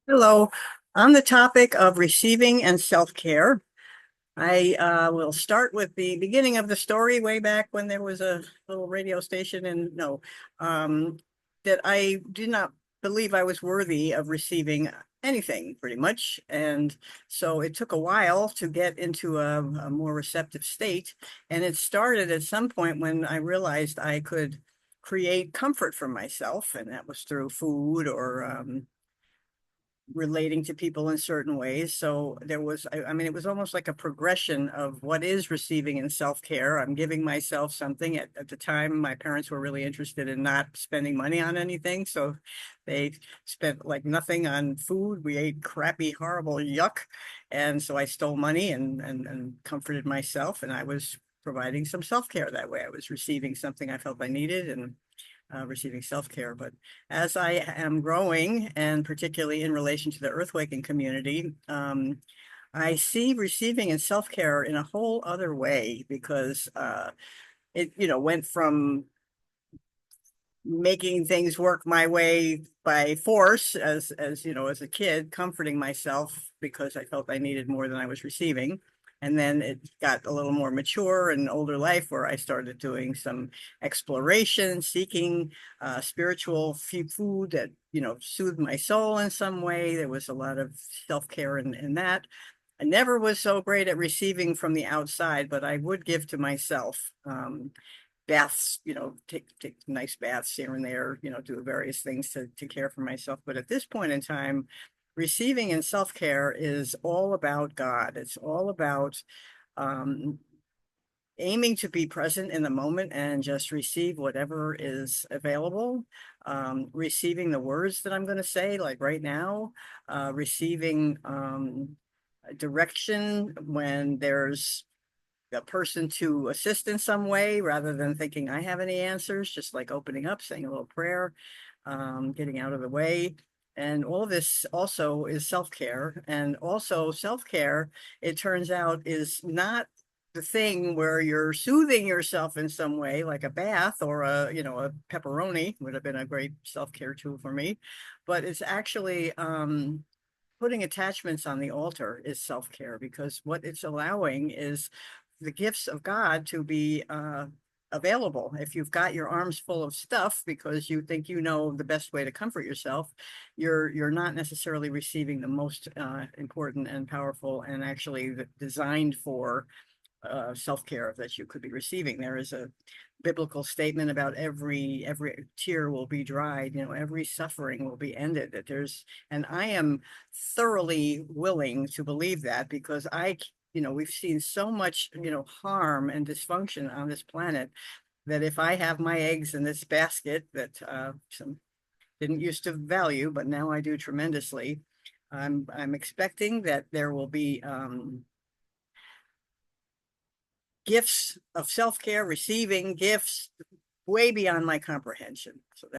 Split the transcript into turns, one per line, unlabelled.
Hello. On the topic of receiving and self-care, I will start with the beginning of the story way back when there was a little radio station and no, um, that I did not believe I was worthy of receiving anything pretty much. And so it took a while to get into a more receptive state. And it started at some point when I realized I could create comfort for myself, and that was through food or relating to people in certain ways. So there was, I mean, it was almost like a progression of what is receiving in self-care. I'm giving myself something. At the time, my parents were really interested in not spending money on anything. So they spent like nothing on food. We ate crappy, horrible yuck. And so I stole money and comforted myself. And I was providing some self-care that way. I was receiving something I felt I needed and receiving self-care. But as I am growing, and particularly in relation to the earthwaking community, I see receiving and self-care in a whole other way because it, went from making things work my way by force as a kid, comforting myself because I felt I needed more than I was receiving. And then it got a little more mature and older life where I started doing some exploration, seeking spiritual food that, soothed my soul in some way. There was a lot of self-care in that. I never was so great at receiving from the outside, but I would give to myself. Baths, take nice baths here and there, do various things to care for myself. But at this point in time, receiving and self-care is all about God. It's all about um, aiming to be present in the moment and just receive whatever is available. Receiving the words that I'm going to say, like right now, receiving direction when there's a person to assist in some way rather than thinking I have any answers, just like opening up, saying a little prayer, getting out of the way. And all of this also is self-care. And also self-care, it turns out, is not the thing where you're soothing yourself in some way, like a bath or a pepperoni would have been a great self-care tool for me. But it's actually putting attachments on the altar is self-care because what it's allowing is the gifts of God to be available. If you've got your arms full of stuff because you think you know the best way to comfort yourself, you're not necessarily receiving the most important and powerful and actually designed for self-care that you could be receiving. There is a biblical statement about every tear will be dried, every suffering will be ended. And I am thoroughly willing to believe that because we've seen so much, harm and dysfunction on this planet that if I have my eggs in this basket that some didn't used to value, but now I do tremendously, I'm expecting that there will be gifts of self-care, receiving gifts way beyond my comprehension. So